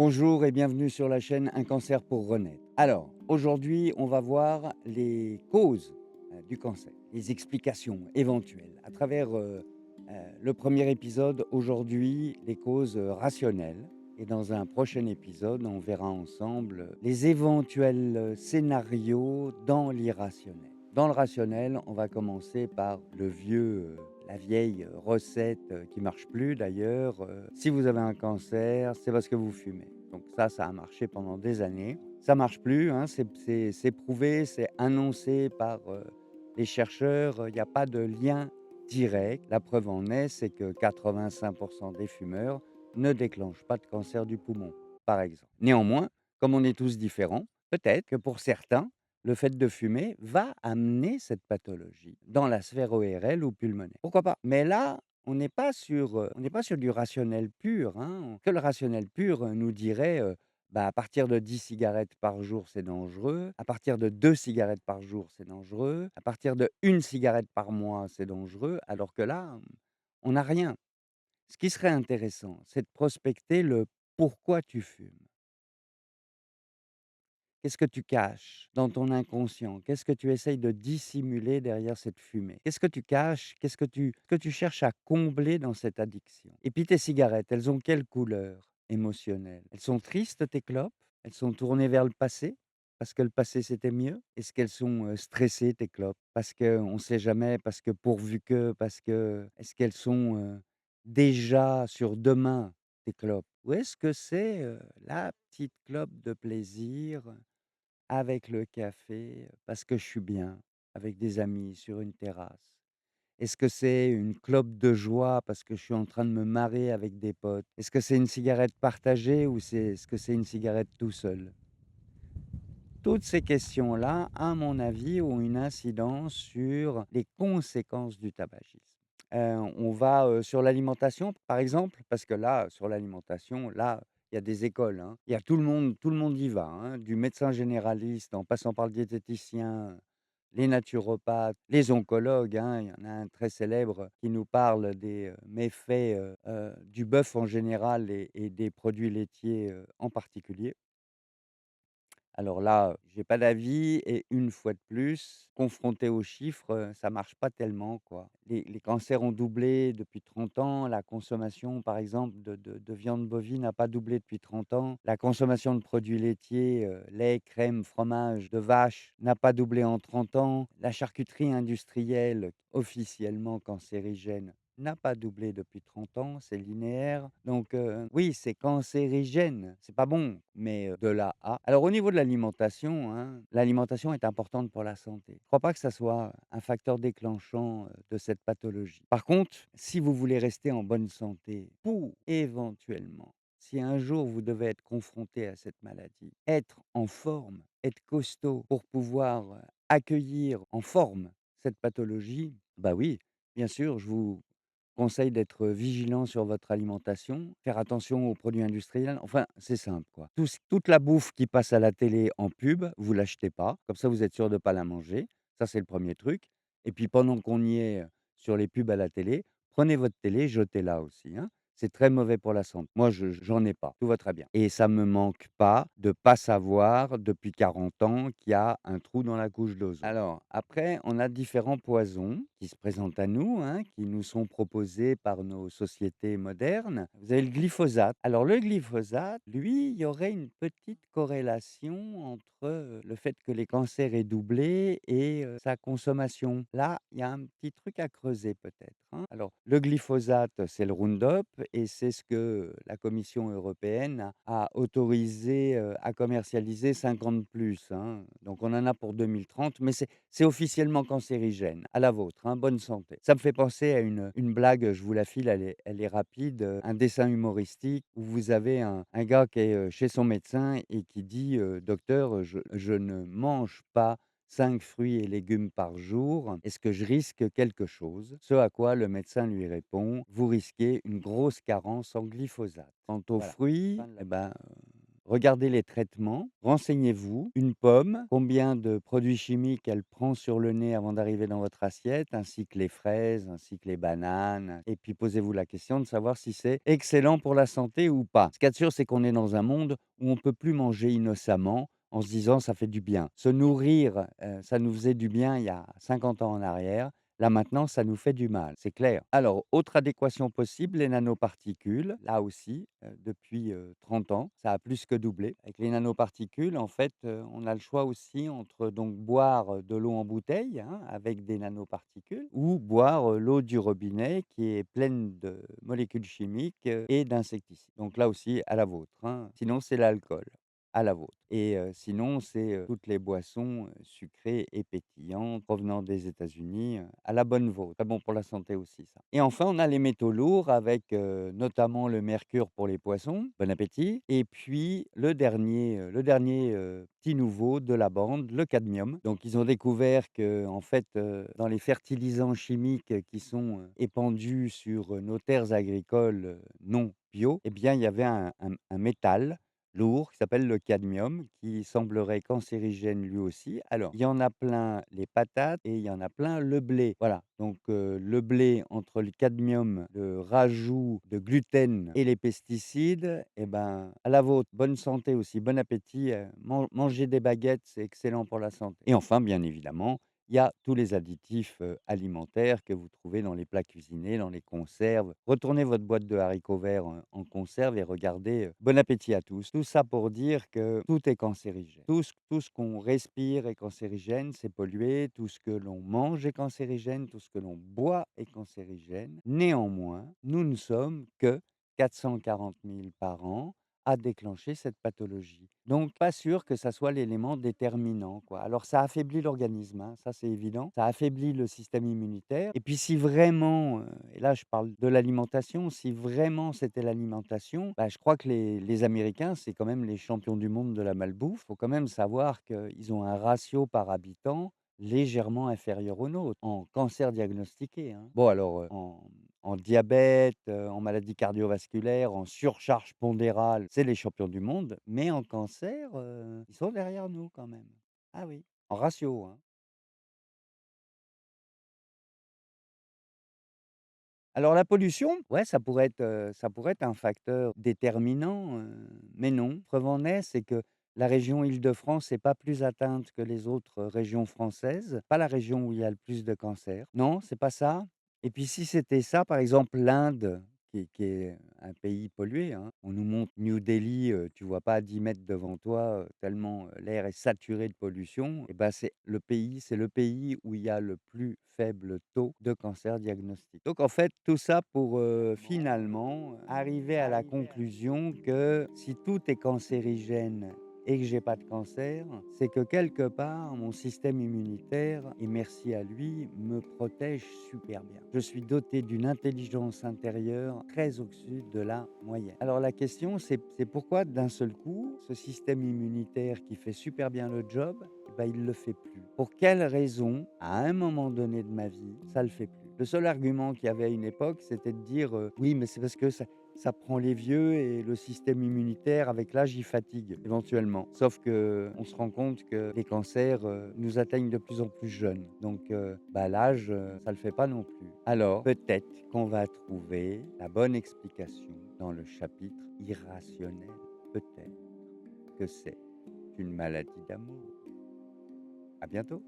Bonjour et bienvenue sur la chaîne Un cancer pour renaître. Alors, aujourd'hui, on va voir les causes du cancer, les explications éventuelles. À travers le premier épisode, aujourd'hui, les causes rationnelles. Et dans un prochain épisode, on verra ensemble les éventuels scénarios dans l'irrationnel. Dans le rationnel, on va commencer par la vieille recette qui marche plus d'ailleurs. Si vous avez un cancer, c'est parce que vous fumez. Donc ça a marché pendant des années. Ça marche plus, hein, c'est prouvé, c'est annoncé par les chercheurs. Il n'y a pas de lien direct. La preuve en est, c'est que 85% des fumeurs ne déclenchent pas de cancer du poumon, par exemple. Néanmoins, comme on est tous différents, peut-être que pour certains, le fait de fumer va amener cette pathologie dans la sphère ORL ou pulmonaire. Pourquoi pas? Mais là, on n'est pas sur du rationnel pur, hein. Que le rationnel pur nous dirait, bah, à partir de 10 cigarettes par jour, c'est dangereux, à partir de 2 cigarettes par jour, c'est dangereux, à partir de 1 cigarette par mois, c'est dangereux, alors que là, on n'a rien. Ce qui serait intéressant, c'est de prospecter le pourquoi tu fumes. Qu'est-ce que tu caches dans ton inconscient? Qu'est-ce que tu essayes de dissimuler derrière cette fumée? Qu'est-ce que tu caches? Qu'est-ce que tu cherches à combler dans cette addiction? Et puis tes cigarettes, elles ont quelle couleur émotionnelle? Elles sont tristes, tes clopes? Elles sont tournées vers le passé? Parce que le passé, c'était mieux? Est-ce qu'elles sont, stressées, tes clopes? Parce qu'on ne sait jamais, parce que pourvu que, parce que est-ce qu'elles sont, déjà sur demain, tes clopes? Ou est-ce que c'est, la petite clope de plaisir avec le café, parce que je suis bien, avec des amis sur une terrasse? Est-ce que c'est une clope de joie parce que je suis en train de me marrer avec des potes? Est-ce que c'est une cigarette partagée ou est-ce que c'est une cigarette tout seul? Toutes ces questions-là, à mon avis, ont une incidence sur les conséquences du tabagisme. On va, sur l'alimentation, par exemple, parce que là, sur l'alimentation, là, il y a des écoles, hein. Il y a tout le monde y va, hein, du médecin généraliste en passant par le diététicien, les naturopathes, les oncologues, hein. Il y en a un très célèbre qui nous parle des, méfaits, du bœuf en général et des produits laitiers, en particulier. Alors là, j'ai pas d'avis et une fois de plus, confronté aux chiffres, ça marche pas tellement, quoi. Les cancers ont doublé depuis 30 ans, la consommation, par exemple, de viande bovine n'a pas doublé depuis 30 ans. La consommation de produits laitiers, lait, crème, fromage de vache n'a pas doublé en 30 ans. La charcuterie industrielle, officiellement cancérigène, n'a pas doublé depuis 30 ans, c'est linéaire. Donc oui, c'est cancérigène, c'est pas bon, mais de là à alors au niveau de l'alimentation, hein, l'alimentation est importante pour la santé. Je crois pas que ça soit un facteur déclenchant, de cette pathologie. Par contre, si vous voulez rester en bonne santé pour éventuellement, si un jour vous devez être confronté à cette maladie, être en forme, être costaud pour pouvoir, accueillir en forme cette pathologie, bah oui, bien sûr, je vous conseil d'être vigilant sur votre alimentation, faire attention aux produits industriels. Enfin, c'est simple, quoi. Toute la bouffe qui passe à la télé en pub, vous l'achetez pas. Comme ça, vous êtes sûr de pas la manger. Ça, c'est le premier truc. Et puis, pendant qu'on y est, sur les pubs à la télé, prenez votre télé, jetez-la aussi, hein. C'est très mauvais pour la santé. Moi, je j'en ai pas, tout va très bien et ça me manque pas de pas savoir depuis 40 ans qu'il y a un trou dans la couche d'ozone. Alors après, on a différents poisons qui se présentent à nous, hein, qui nous sont proposés par nos sociétés modernes. Vous avez le glyphosate. Alors le glyphosate, lui, il y aurait une petite corrélation entre, le fait que les cancers aient doublé et sa consommation. Là, il y a un petit truc à creuser peut-être, hein. Alors le glyphosate, c'est le Roundup et c'est ce que la Commission européenne a autorisé, à commercialiser 50 plus, hein. Donc on en a pour 2030, mais c'est officiellement cancérigène. À la vôtre, hein, bonne santé. Ça me fait penser à une blague, je vous la file, elle est rapide, un dessin humoristique où vous avez un gars qui est, chez son médecin et qui dit, «Docteur, je ne mange pas 5 fruits et légumes par jour. Est-ce que je risque quelque chose?» Ce à quoi le médecin lui répond: «Vous risquez une grosse carence en glyphosate. Quant aux Voilà. fruits, Fin de la eh ben, regardez les traitements, renseignez-vous. Une pomme, combien de produits chimiques elle prend sur le nez avant d'arriver dans votre assiette, ainsi que les fraises, ainsi que les bananes et puis posez-vous la question de savoir si c'est excellent pour la santé ou pas. Ce qu'il y a de sûr, c'est qu'on est dans un monde où on peut plus manger innocemment en se disant: «Ça fait du bien». Se nourrir, ça nous faisait du bien il y a 50 ans en arrière. Là, maintenant, ça nous fait du mal, c'est clair. Alors, autre adéquation possible, les nanoparticules. Là aussi, depuis, 30 ans, ça a plus que doublé. Avec les nanoparticules, en fait, on a le choix aussi entre donc boire, de l'eau en bouteille, hein, avec des nanoparticules ou boire, l'eau du robinet qui est pleine de molécules chimiques, et d'insecticides. Donc là aussi, à la vôtre, hein. Sinon, c'est l'alcool. À la vôtre et sinon c'est, toutes les boissons, sucrées et pétillantes provenant des États-Unis, à la bonne vôtre. Très bon pour la santé aussi ça et enfin on a les métaux lourds avec, notamment le mercure pour les poissons, bon appétit et puis le dernier petit nouveau de la bande, le cadmium. Donc ils ont découvert qu'en fait, dans les fertilisants chimiques qui sont, épandus sur, nos terres agricoles, non bio et bien il y avait un métal lourd qui s'appelle le cadmium, qui semblerait cancérigène lui aussi. Alors, il y en a plein les patates et il y en a plein le blé. Voilà, donc le blé entre le cadmium, le rajout de gluten et les pesticides et ben, à la vôtre. Bonne santé aussi, bon appétit, mangez des baguettes, c'est excellent pour la santé et enfin, bien évidemment, il y a tous les additifs, alimentaires que vous trouvez dans les plats cuisinés, dans les conserves. Retournez votre boîte de haricots verts, en conserve et regardez, bon appétit à tous. Tout ça pour dire que tout est cancérigène. Tout ce qu'on respire est cancérigène, c'est pollué, tout ce que l'on mange est cancérigène, tout ce que l'on boit est cancérigène. Néanmoins, nous ne sommes que 440 000 par an à déclencher cette pathologie. Donc pas sûr que ça soit l'élément déterminant, quoi. Alors ça affaiblit l'organisme, hein, ça c'est évident. Ça affaiblit le système immunitaire et puis si vraiment, et là je parle de l'alimentation, si vraiment c'était l'alimentation, bah, je crois que les Américains, c'est quand même les champions du monde de la malbouffe. Faut quand même savoir qu'ils ont un ratio par habitant légèrement inférieur au nôtre, en cancer diagnostiqué, hein. Bon alors, en diabète, en maladie cardiovasculaire, en surcharge pondérale, c'est les champions du monde, mais en cancer, ils sont derrière nous quand même. Ah oui, en ratio, hein. Alors la pollution, ouais, ça pourrait être un facteur déterminant, mais non. Preuve en est, c'est que la région Île-de-France n'est pas plus atteinte que les autres régions françaises, pas la région où il y a le plus de cancers. Non, c'est pas ça. Et puis si c'était ça, par exemple l'Inde, qui est un pays pollué, hein, on nous montre New Delhi, tu vois pas à 10 mètres devant toi, tellement, l'air est saturé de pollution et ben, c'est le pays où il y a le plus faible taux de cancer diagnostiqué. Donc en fait, tout ça pour, finalement, arriver à la conclusion que si tout est cancérigène et que j'ai pas de cancer, c'est que quelque part mon système immunitaire et merci à lui, me protège super bien. Je suis doté d'une intelligence intérieure très au-dessus de la moyenne. Alors la question c'est pourquoi d'un seul coup, ce système immunitaire qui fait super bien le job, eh bah, il le fait plus? Pour quelle raison, à un moment donné de ma vie, ça le fait plus? Le seul argument qu'il y avait à une époque, c'était de dire, «Oui, mais c'est parce que ça prend les vieux et le système immunitaire avec l'âge, il fatigue éventuellement. Sauf que on se rend compte que les cancers, nous atteignent de plus en plus jeunes. Donc bah, l'âge, ça le fait pas non plus. Alors peut-être qu'on va trouver la bonne explication dans le chapitre irrationnel. Peut-être que c'est une maladie d'amour. À bientôt.